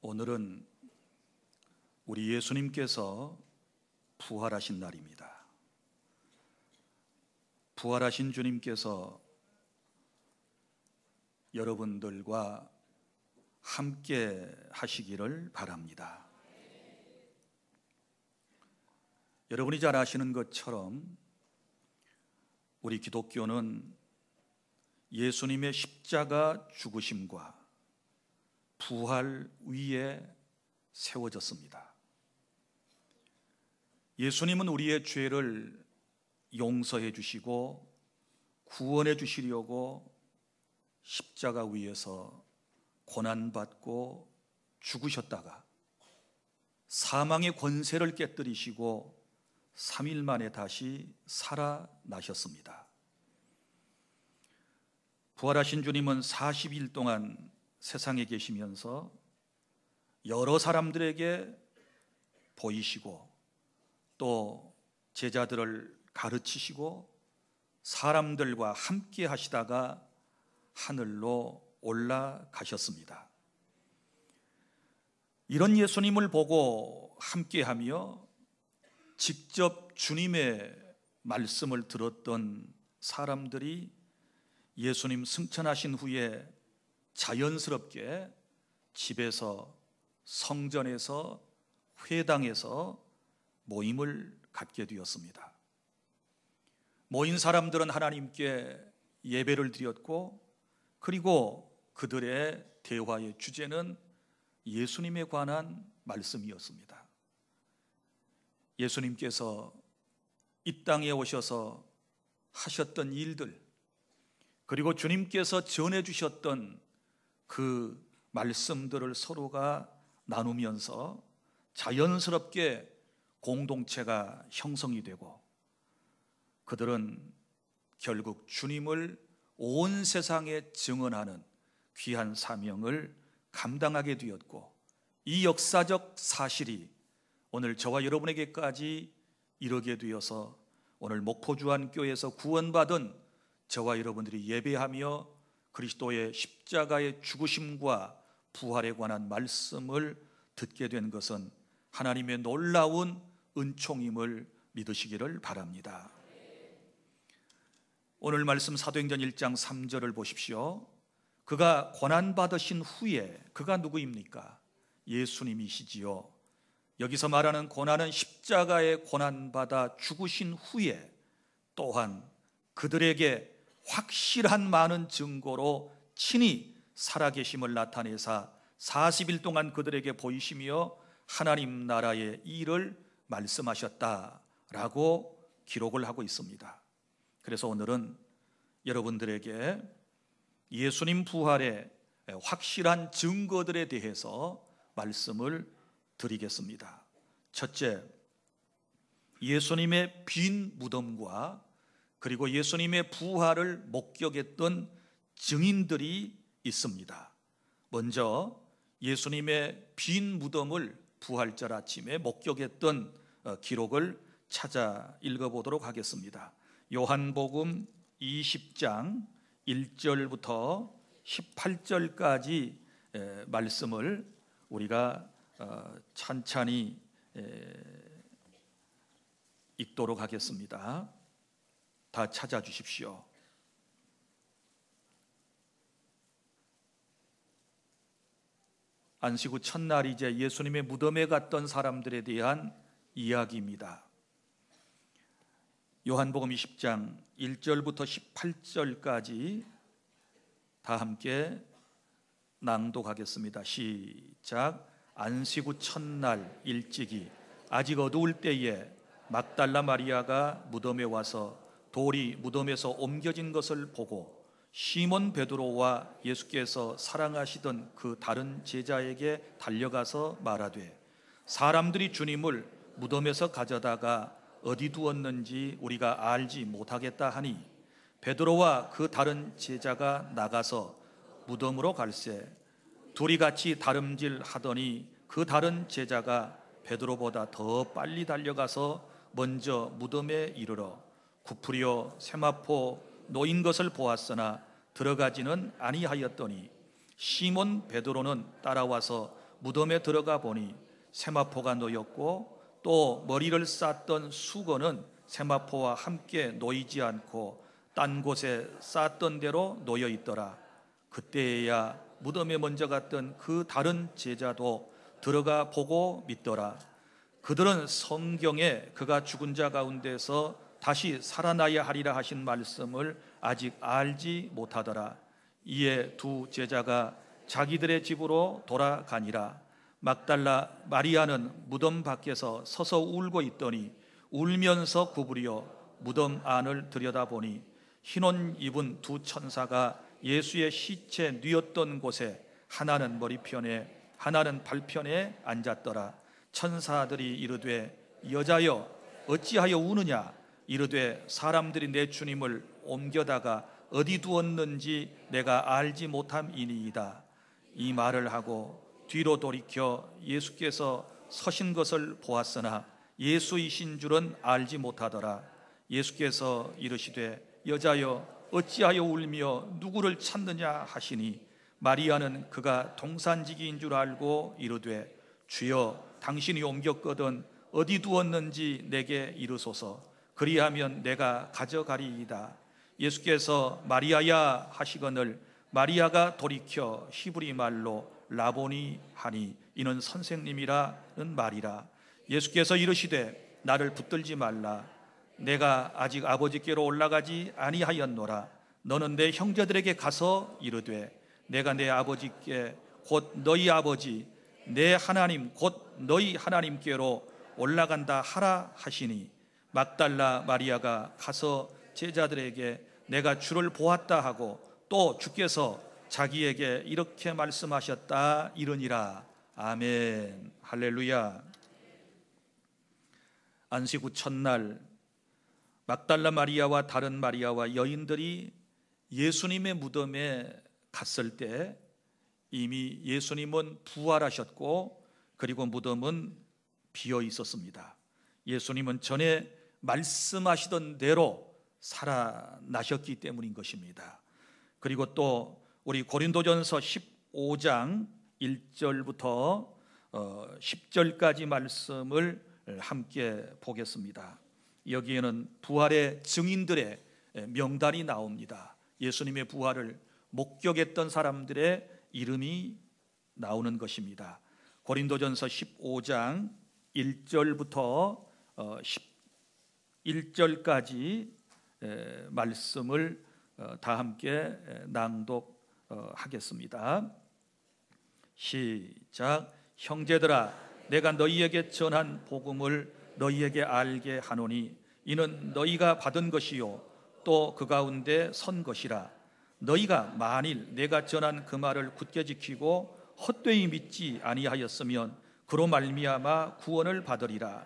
오늘은 우리 예수님께서 부활하신 날입니다. 부활하신 주님께서 여러분들과 함께 하시기를 바랍니다. 여러분이 잘 아시는 것처럼 우리 기독교는 예수님의 십자가 죽으심과 부활 위에 세워졌습니다. 예수님은 우리의 죄를 용서해 주시고 구원해 주시려고 십자가 위에서 고난받고 죽으셨다가 사망의 권세를 깨뜨리시고 3일 만에 다시 살아나셨습니다. 부활하신 주님은 40일 동안 세상에 계시면서 여러 사람들에게 보이시고 또 제자들을 가르치시고 사람들과 함께 하시다가 하늘로 올라가셨습니다. 이런 예수님을 보고 함께하며 직접 주님의 말씀을 들었던 사람들이 예수님 승천하신 후에 자연스럽게 집에서, 성전에서, 회당에서 모임을 갖게 되었습니다. 모인 사람들은 하나님께 예배를 드렸고, 그리고 그들의 대화의 주제는 예수님에 관한 말씀이었습니다. 예수님께서 이 땅에 오셔서 하셨던 일들, 그리고 주님께서 전해주셨던 그 말씀들을 서로가 나누면서 자연스럽게 공동체가 형성이 되고, 그들은 결국 주님을 온 세상에 증언하는 귀한 사명을 감당하게 되었고, 이 역사적 사실이 오늘 저와 여러분에게까지 이르게 되어서 오늘 목포주안교회에서 구원받은 저와 여러분들이 예배하며 그리스도의 십자가의 죽으심과 부활에 관한 말씀을 듣게 된 것은 하나님의 놀라운 은총임을 믿으시기를 바랍니다. 오늘 말씀 사도행전 1장 3절을 보십시오. 그가 고난받으신 후에, 그가 누구입니까? 예수님이시지요. 여기서 말하는 고난은 십자가에 고난받아 죽으신 후에 또한 그들에게 확실한 많은 증거로 친히 살아계심을 나타내사 40일 동안 그들에게 보이시며 하나님 나라의 일을 말씀하셨다라고 기록을 하고 있습니다. 그래서 오늘은 여러분들에게 예수님 부활의 확실한 증거들에 대해서 말씀을 드리겠습니다. 첫째, 예수님의 빈 무덤과 그리고 예수님의 부활을 목격했던 증인들이 있습니다. 먼저 예수님의 빈 무덤을 부활절 아침에 목격했던 기록을 찾아 읽어보도록 하겠습니다. 요한복음 20장 1절부터 18절까지 말씀을 우리가 찬찬히 읽도록 하겠습니다. 다 찾아주십시오. 안식 후 첫날이제 예수님의 무덤에 갔던 사람들에 대한 이야기입니다. 요한복음 20장 1절부터 18절까지 다 함께 낭독하겠습니다. 시작. 안식 후 첫날 일찍이 아직 어두울 때에 막달라 마리아가 무덤에 와서 돌이 무덤에서 옮겨진 것을 보고 시몬 베드로와 예수께서 사랑하시던 그 다른 제자에게 달려가서 말하되 사람들이 주님을 무덤에서 가져다가 어디 두었는지 우리가 알지 못하겠다 하니 베드로와 그 다른 제자가 나가서 무덤으로 갈새 둘이 같이 다름질 하더니 그 다른 제자가 베드로보다 더 빨리 달려가서 먼저 무덤에 이르러 구부려 세마포 놓인 것을 보았으나 들어가지는 아니하였더니 시몬 베드로는 따라와서 무덤에 들어가 보니 세마포가 놓였고 또 머리를 쌌던 수건은 세마포와 함께 놓이지 않고 딴 곳에 쌌던 대로 놓여 있더라. 그때야 무덤에 먼저 갔던 그 다른 제자도 들어가 보고 믿더라. 그들은 성경에 그가 죽은 자 가운데서 다시 살아나야 하리라 하신 말씀을 아직 알지 못하더라. 이에 두 제자가 자기들의 집으로 돌아가니라. 막달라 마리아는 무덤 밖에서 서서 울고 있더니 울면서 구부려 무덤 안을 들여다보니 흰옷 입은 두 천사가 예수의 시체 뉘었던 곳에 하나는 머리편에 하나는 발편에 앉았더라. 천사들이 이르되 여자여 어찌하여 우느냐? 이르되 사람들이 내 주님을 옮겨다가 어디 두었는지 내가 알지 못함이니이다. 이 말을 하고 뒤로 돌이켜 예수께서 서신 것을 보았으나 예수이신 줄은 알지 못하더라. 예수께서 이르시되 여자여 어찌하여 울며 누구를 찾느냐 하시니 마리아는 그가 동산지기인 줄 알고 이르되 주여 당신이 옮겼거든 어디 두었는지 내게 이르소서. 그리하면 내가 가져가리이다. 예수께서 마리아야 하시거늘 마리아가 돌이켜 히브리 말로 라보니 하니 이는 선생님이라는 말이라. 예수께서 이르시되 나를 붙들지 말라. 내가 아직 아버지께로 올라가지 아니하였노라. 너는 내 형제들에게 가서 이르되 내가 내 아버지께 곧 너희 아버지 내 하나님 곧 너희 하나님께로 올라간다 하라 하시니 막달라 마리아가 가서 제자들에게 내가 주를 보았다 하고 또 주께서 자기에게 이렇게 말씀하셨다 이르니라. 아멘. 할렐루야. 안식 후 첫날 막달라 마리아와 다른 마리아와 여인들이 예수님의 무덤에 갔을 때 이미 예수님은 부활하셨고 그리고 무덤은 비어 있었습니다. 예수님은 전에 말씀하시던 대로 살아나셨기 때문인 것입니다. 그리고 또 우리 고린도전서 15장 1절부터 10절까지 말씀을 함께 보겠습니다. 여기에는 부활의 증인들의 명단이 나옵니다. 예수님의 부활을 목격했던 사람들의 이름이 나오는 것입니다. 고린도전서 15장 1절부터 11절까지 말씀을 다 함께 낭독하겠습니다. 시작. 형제들아 내가 너희에게 전한 복음을 너희에게 알게 하노니 이는 너희가 받은 것이요 또 그 가운데 선 것이라. 너희가 만일 내가 전한 그 말을 굳게 지키고 헛되이 믿지 아니하였으면 그로 말미암아 구원을 받으리라.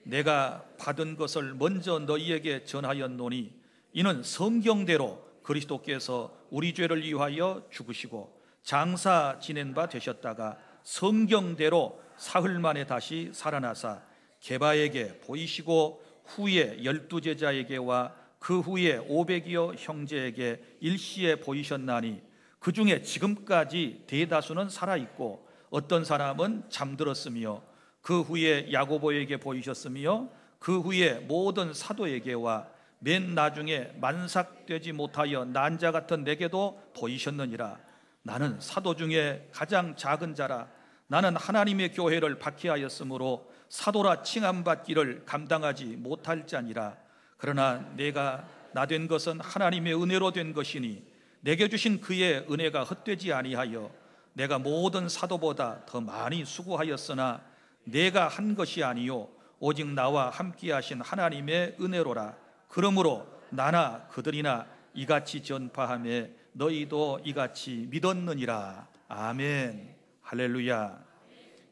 내가 받은 것을 먼저 너희에게 전하였노니 이는 성경대로 그리스도께서 우리 죄를 위하여 죽으시고 장사 지낸 바 되셨다가 성경대로 사흘 만에 다시 살아나사 게바에게 보이시고 후에 12제자에게와 그 후에 500여 형제에게 일시에 보이셨나니 그 중에 지금까지 대다수는 살아있고 어떤 사람은 잠들었으며 그 후에 야고보에게 보이셨으며 그 후에 모든 사도에게와 맨 나중에 만삭되지 못하여 난자 같은 내게도 보이셨느니라. 나는 사도 중에 가장 작은 자라. 나는 하나님의 교회를 박해하였으므로 사도라 칭함받기를 감당하지 못할 자니라. 그러나 내가 나 된 것은 하나님의 은혜로 된 것이니 내게 주신 그의 은혜가 헛되지 아니하여 내가 모든 사도보다 더 많이 수고하였으나 내가 한 것이 아니요 오직 나와 함께 하신 하나님의 은혜로라. 그러므로 나나 그들이나 이같이 전파하며 너희도 이같이 믿었느니라. 아멘. 할렐루야.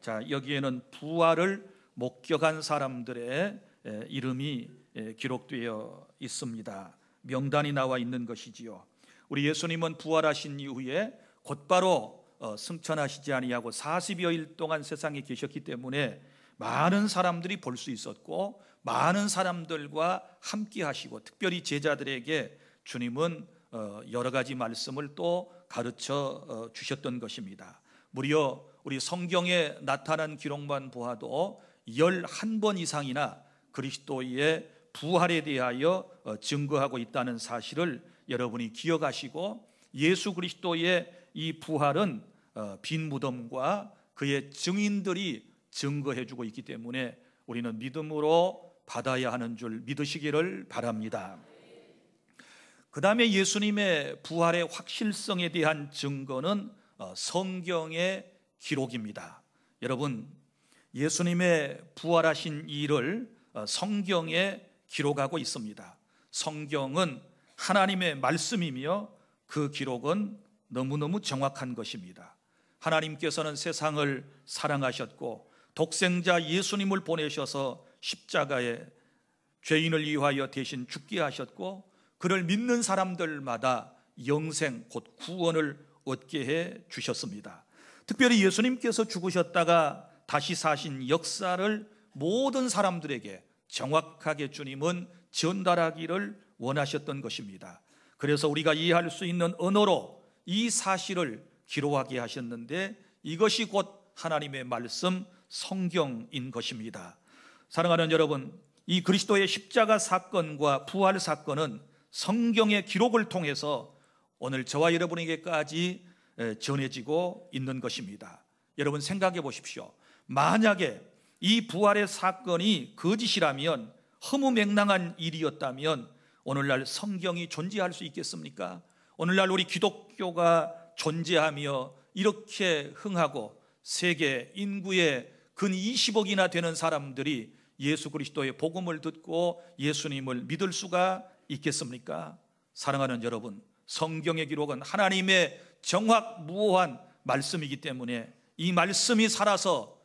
자, 여기에는 부활을 목격한 사람들의 이름이 기록되어 있습니다. 명단이 나와 있는 것이지요. 우리 예수님은 부활하신 이후에 곧바로 승천하시지 아니하고 40여일 동안 세상에 계셨기 때문에 많은 사람들이 볼 수 있었고 많은 사람들과 함께 하시고 특별히 제자들에게 주님은 여러 가지 말씀을 또 가르쳐 주셨던 것입니다. 무려 우리 성경에 나타난 기록만 보아도 11번 이상이나 그리스도의 부활에 대하여 증거하고 있다는 사실을 여러분이 기억하시고, 예수 그리스도의 이 부활은 빈 무덤과 그의 증인들이 증거해주고 있기 때문에 우리는 믿음으로 받아야 하는 줄 믿으시기를 바랍니다. 그 다음에 예수님의 부활의 확실성에 대한 증거는 성경의 기록입니다. 여러분, 예수님의 부활하신 일을 성경에 기록하고 있습니다. 성경은 하나님의 말씀이며 그 기록은 너무너무 정확한 것입니다. 하나님께서는 세상을 사랑하셨고 독생자 예수님을 보내셔서 십자가에 죄인을 위하여 대신 죽게 하셨고, 그를 믿는 사람들마다 영생 곧 구원을 얻게 해 주셨습니다. 특별히 예수님께서 죽으셨다가 다시 사신 역사를 모든 사람들에게 정확하게 주님은 전달하기를 원하셨던 것입니다. 그래서 우리가 이해할 수 있는 언어로 이 사실을 기록하게 하셨는데, 이것이 곧 하나님의 말씀 성경인 것입니다. 사랑하는 여러분, 이 그리스도의 십자가 사건과 부활 사건은 성경의 기록을 통해서 오늘 저와 여러분에게까지 전해지고 있는 것입니다. 여러분 생각해 보십시오. 만약에 이 부활의 사건이 거짓이라면, 허무맹랑한 일이었다면 오늘날 성경이 존재할 수 있겠습니까? 오늘날 우리 기독교가 존재하며 이렇게 흥하고 세계 인구의 근 20억이나 되는 사람들이 예수 그리스도의 복음을 듣고 예수님을 믿을 수가 있겠습니까? 사랑하는 여러분, 성경의 기록은 하나님의 정확무오한 말씀이기 때문에 이 말씀이 살아서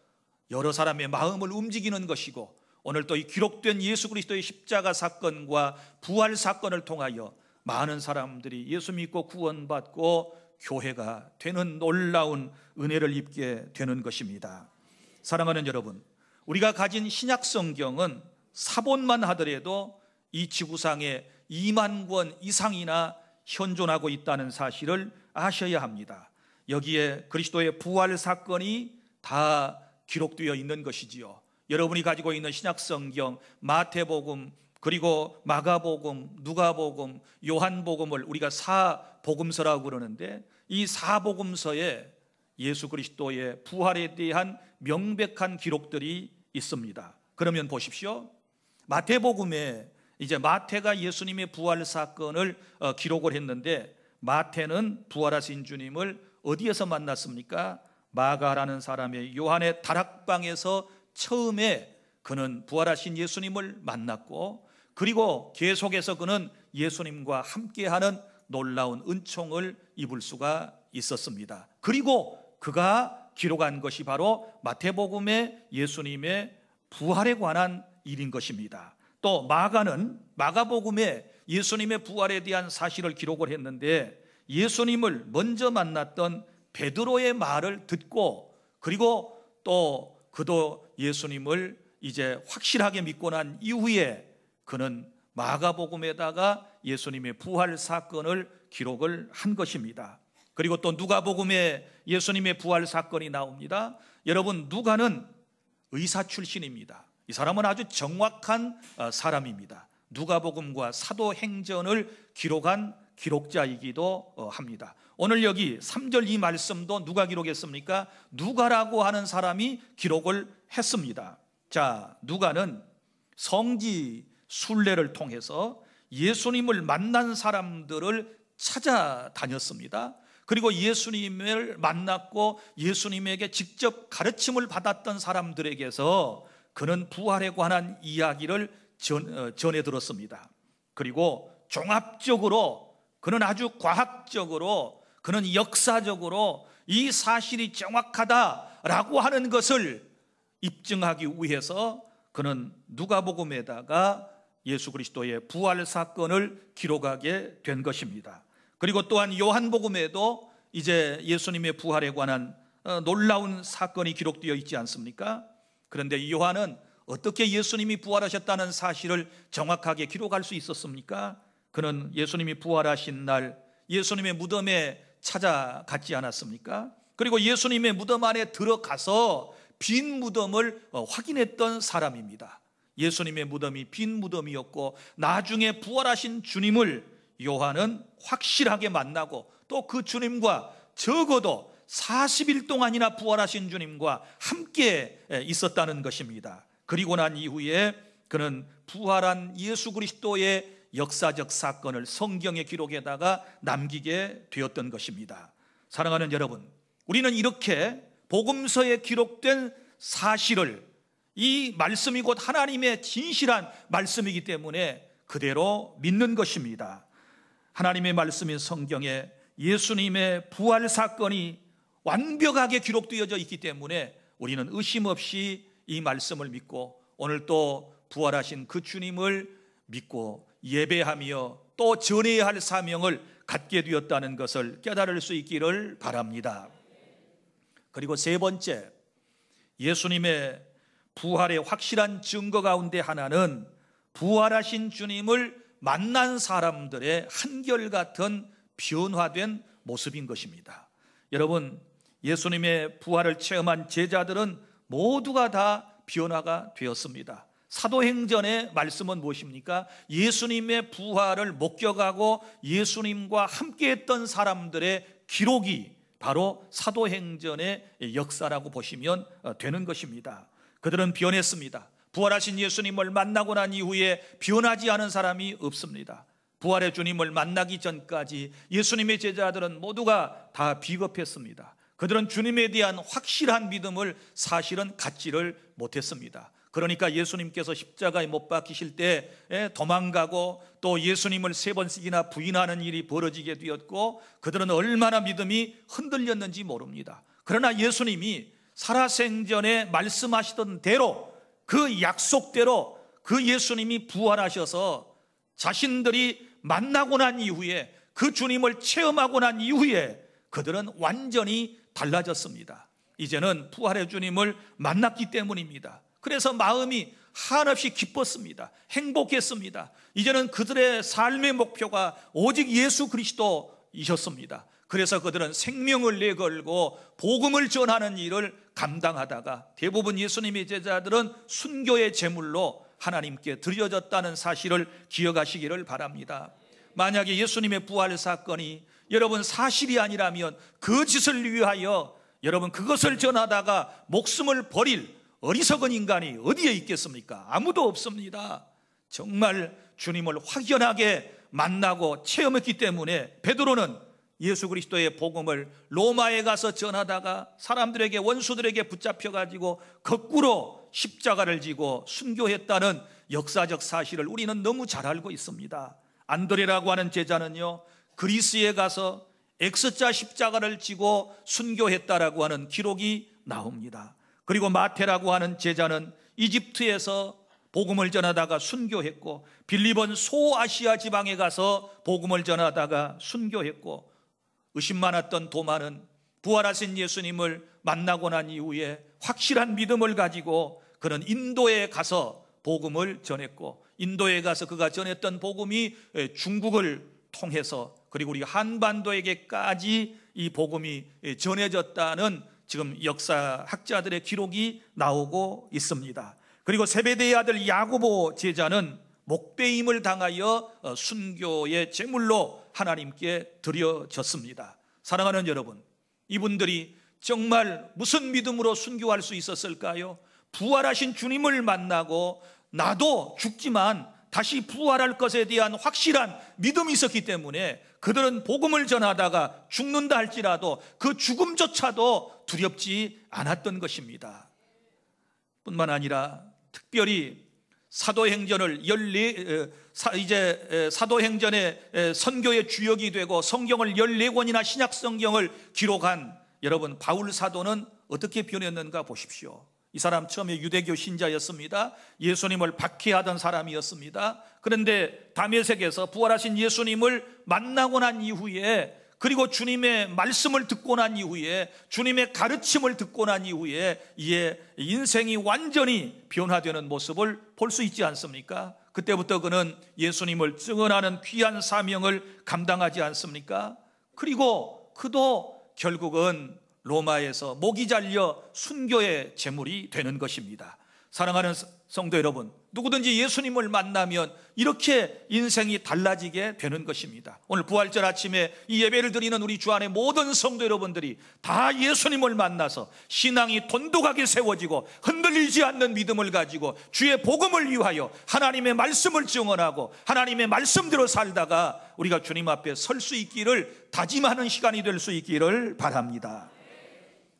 여러 사람의 마음을 움직이는 것이고, 오늘 또 이 기록된 예수 그리스도의 십자가 사건과 부활 사건을 통하여 많은 사람들이 예수 믿고 구원받고 교회가 되는 놀라운 은혜를 입게 되는 것입니다. 사랑하는 여러분, 우리가 가진 신약 성경은 사본만 하더라도 이 지구상에 2만 권 이상이나 현존하고 있다는 사실을 아셔야 합니다. 여기에 그리스도의 부활 사건이 다 기록되어 있는 것이지요. 여러분이 가지고 있는 신약 성경, 마태복음, 그리고 마가복음, 누가복음, 요한복음을 우리가 사복음서라고 그러는데, 이 사복음서에 예수 그리스도의 부활에 대한 명백한 기록들이 있습니다. 그러면 보십시오. 마태복음에 이제 마태가 예수님의 부활 사건을 기록을 했는데, 마태는 부활하신 주님을 어디에서 만났습니까? 마가라는 사람의 요한의 다락방에서 처음에 그는 부활하신 예수님을 만났고, 그리고 계속해서 그는 예수님과 함께하는 놀라운 은총을 입을 수가 있었습니다. 그리고 그가 기록한 것이 바로 마태복음의 예수님의 부활에 관한 일인 것입니다. 또 마가는 마가복음에 예수님의 부활에 대한 사실을 기록을 했는데, 예수님을 먼저 만났던 베드로의 말을 듣고, 그리고 또 그도 예수님을 이제 확실하게 믿고 난 이후에 그는 마가복음에다가 예수님의 부활 사건을 기록을 한 것입니다. 그리고 또 누가복음에 예수님의 부활 사건이 나옵니다. 여러분, 누가는 의사 출신입니다. 이 사람은 아주 정확한 사람입니다. 누가복음과 사도행전을 기록한 기록자이기도 합니다. 오늘 여기 3절 이 말씀도 누가 기록했습니까? 누가라고 하는 사람이 기록을 했습니다. 자, 누가는 성지 순례를 통해서 예수님을 만난 사람들을 찾아다녔습니다. 그리고 예수님을 만났고 예수님에게 직접 가르침을 받았던 사람들에게서 그는 부활에 관한 이야기를 전해 들었습니다. 그리고 종합적으로 그는 아주 과학적으로, 그는 역사적으로 이 사실이 정확하다라고 하는 것을 입증하기 위해서 그는 누가복음에다가 예수 그리스도의 부활 사건을 기록하게 된 것입니다. 그리고 또한 요한복음에도 이제 예수님의 부활에 관한 놀라운 사건이 기록되어 있지 않습니까? 그런데 요한은 어떻게 예수님이 부활하셨다는 사실을 정확하게 기록할 수 있었습니까? 그는 예수님이 부활하신 날 예수님의 무덤에 찾아갔지 않았습니까? 그리고 예수님의 무덤 안에 들어가서 빈 무덤을 확인했던 사람입니다. 예수님의 무덤이 빈 무덤이었고 나중에 부활하신 주님을 요한은 확실하게 만나고 또 그 주님과 적어도 40일 동안이나 부활하신 주님과 함께 있었다는 것입니다. 그리고 난 이후에 그는 부활한 예수 그리스도의 역사적 사건을 성경의 기록에다가 남기게 되었던 것입니다. 사랑하는 여러분, 우리는 이렇게 복음서에 기록된 사실을, 이 말씀이 곧 하나님의 진실한 말씀이기 때문에 그대로 믿는 것입니다. 하나님의 말씀인 성경에 예수님의 부활 사건이 완벽하게 기록되어져 있기 때문에 우리는 의심 없이 이 말씀을 믿고 오늘 또 부활하신 그 주님을 믿고 예배하며 또 전해야 할 사명을 갖게 되었다는 것을 깨달을 수 있기를 바랍니다. 그리고 세 번째, 예수님의 부활의 확실한 증거 가운데 하나는 부활하신 주님을 만난 사람들의 한결같은 변화된 모습인 것입니다. 여러분, 예수님의 부활을 체험한 제자들은 모두가 다 변화가 되었습니다. 사도행전의 말씀은 무엇입니까? 예수님의 부활을 목격하고 예수님과 함께했던 사람들의 기록이 바로 사도행전의 역사라고 보시면 되는 것입니다. 그들은 변했습니다. 부활하신 예수님을 만나고 난 이후에 변하지 않은 사람이 없습니다. 부활의 주님을 만나기 전까지 예수님의 제자들은 모두가 다 비겁했습니다. 그들은 주님에 대한 확실한 믿음을 사실은 갖지를 못했습니다. 그러니까 예수님께서 십자가에 못 박히실 때 도망가고 또 예수님을 3번씩이나 부인하는 일이 벌어지게 되었고 그들은 얼마나 믿음이 흔들렸는지 모릅니다. 그러나 예수님이 살아생전에 말씀하시던 대로 그 약속대로 그 예수님이 부활하셔서 자신들이 만나고 난 이후에 그 주님을 체험하고 난 이후에 그들은 완전히 달라졌습니다. 이제는 부활의 주님을 만났기 때문입니다. 그래서 마음이 한없이 기뻤습니다. 행복했습니다. 이제는 그들의 삶의 목표가 오직 예수 그리스도이셨습니다. 그래서 그들은 생명을 내걸고 복음을 전하는 일을 감당하다가 대부분 예수님의 제자들은 순교의 제물로 하나님께 드려졌다는 사실을 기억하시기를 바랍니다. 만약에 예수님의 부활 사건이 여러분 사실이 아니라면 거짓을 위하여 여러분 그것을 전하다가 목숨을 버릴 어리석은 인간이 어디에 있겠습니까? 아무도 없습니다. 정말 주님을 확연하게 만나고 체험했기 때문에 베드로는 예수 그리스도의 복음을 로마에 가서 전하다가 사람들에게 원수들에게 붙잡혀가지고 거꾸로 십자가를 지고 순교했다는 역사적 사실을 우리는 너무 잘 알고 있습니다. 안드레라고 하는 제자는요 그리스에 가서 X자 십자가를 지고 순교했다라고 하는 기록이 나옵니다. 그리고 마태라고 하는 제자는 이집트에서 복음을 전하다가 순교했고 빌립은 소아시아 지방에 가서 복음을 전하다가 순교했고 의심 많았던 도마는 부활하신 예수님을 만나고 난 이후에 확실한 믿음을 가지고 그는 인도에 가서 복음을 전했고 인도에 가서 그가 전했던 복음이 중국을 통해서 그리고 우리 한반도에게까지 이 복음이 전해졌다는 지금 역사학자들의 기록이 나오고 있습니다. 그리고 세베대의 아들 야고보 제자는 목배임을 당하여 순교의 제물로 하나님께 드려졌습니다. 사랑하는 여러분, 이분들이 정말 무슨 믿음으로 순교할 수 있었을까요? 부활하신 주님을 만나고 나도 죽지만 다시 부활할 것에 대한 확실한 믿음이 있었기 때문에 그들은 복음을 전하다가 죽는다 할지라도 그 죽음조차도 두렵지 않았던 것입니다. 뿐만 아니라 특별히 사도행전을 사도행전의 선교의 주역이 되고 성경을 14권이나 신약 성경을 기록한 여러분 바울 사도는 어떻게 변했는가 보십시오. 이 사람 처음에 유대교 신자였습니다. 예수님을 박해하던 사람이었습니다. 그런데 다메섹에서 부활하신 예수님을 만나고 난 이후에 그리고 주님의 말씀을 듣고 난 이후에 주님의 가르침을 듣고 난 이후에 이에 인생이 완전히 변화되는 모습을 볼 수 있지 않습니까? 그때부터 그는 예수님을 증언하는 귀한 사명을 감당하지 않습니까? 그리고 그도 결국은 로마에서 목이 잘려 순교의 제물이 되는 것입니다. 사랑하는 성도 여러분, 누구든지 예수님을 만나면 이렇게 인생이 달라지게 되는 것입니다. 오늘 부활절 아침에 이 예배를 드리는 우리 주 안의 모든 성도 여러분들이 다 예수님을 만나서 신앙이 돈독하게 세워지고 흔들리지 않는 믿음을 가지고 주의 복음을 위하여 하나님의 말씀을 증언하고 하나님의 말씀대로 살다가 우리가 주님 앞에 설 수 있기를 다짐하는 시간이 될 수 있기를 바랍니다.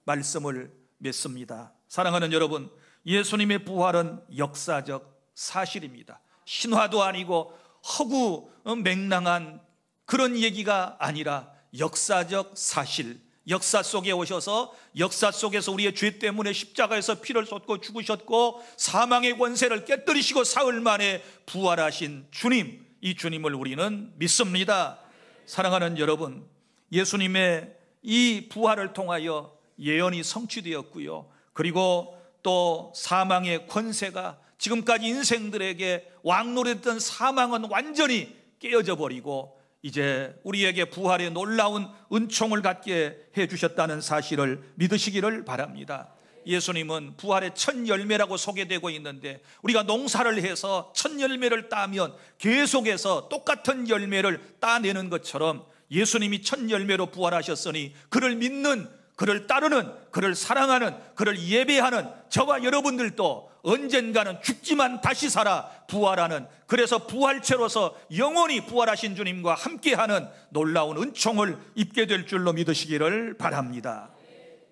말씀을 맺습니다. 사랑하는 여러분, 예수님의 부활은 역사적 사실입니다. 신화도 아니고 허구 맹랑한 그런 얘기가 아니라 역사적 사실, 역사 속에 오셔서 역사 속에서 우리의 죄 때문에 십자가에서 피를 쏟고 죽으셨고 사망의 권세를 깨뜨리시고 사흘 만에 부활하신 주님, 이 주님을 우리는 믿습니다. 사랑하는 여러분, 예수님의 이 부활을 통하여 예언이 성취되었고요, 그리고 또 사망의 권세가 지금까지 인생들에게 왕노릇했던 사망은 완전히 깨어져 버리고 이제 우리에게 부활의 놀라운 은총을 갖게 해주셨다는 사실을 믿으시기를 바랍니다. 예수님은 부활의 첫 열매라고 소개되고 있는데 우리가 농사를 해서 첫 열매를 따면 계속해서 똑같은 열매를 따내는 것처럼 예수님이 첫 열매로 부활하셨으니 그를 믿는, 그를 따르는, 그를 사랑하는, 그를 예배하는 저와 여러분들도 언젠가는 죽지만 다시 살아 부활하는, 그래서 부활체로서 영원히 부활하신 주님과 함께하는 놀라운 은총을 입게 될 줄로 믿으시기를 바랍니다.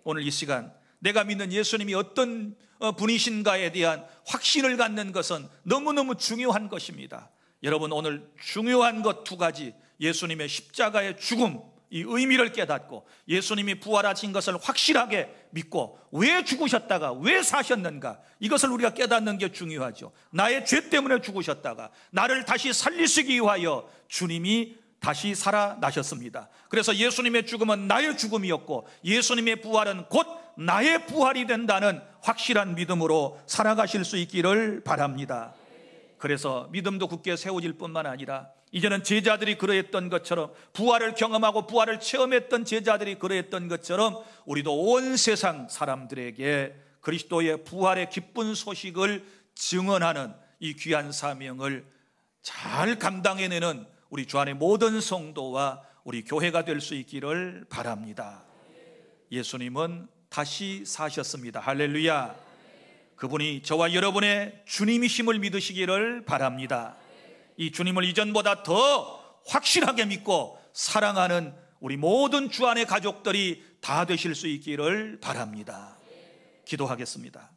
오늘 이 시간 내가 믿는 예수님이 어떤 분이신가에 대한 확신을 갖는 것은 너무너무 중요한 것입니다. 여러분, 오늘 중요한 것 두 가지, 예수님의 십자가의 죽음, 이 의미를 깨닫고 예수님이 부활하신 것을 확실하게 믿고 왜 죽으셨다가 왜 사셨는가, 이것을 우리가 깨닫는 게 중요하죠. 나의 죄 때문에 죽으셨다가 나를 다시 살리시기 위하여 주님이 다시 살아나셨습니다. 그래서 예수님의 죽음은 나의 죽음이었고 예수님의 부활은 곧 나의 부활이 된다는 확실한 믿음으로 살아가실 수 있기를 바랍니다. 그래서 믿음도 굳게 세워질 뿐만 아니라 이제는 제자들이 그러했던 것처럼, 부활을 경험하고 부활을 체험했던 제자들이 그러했던 것처럼 우리도 온 세상 사람들에게 그리스도의 부활의 기쁜 소식을 증언하는 이 귀한 사명을 잘 감당해내는 우리 주 안의 모든 성도와 우리 교회가 될 수 있기를 바랍니다. 예수님은 다시 사셨습니다. 할렐루야. 그분이 저와 여러분의 주님이심을 믿으시기를 바랍니다. 이 주님을 이전보다 더 확실하게 믿고 사랑하는 우리 모든 주 안의 가족들이 다 되실 수 있기를 바랍니다. 기도하겠습니다.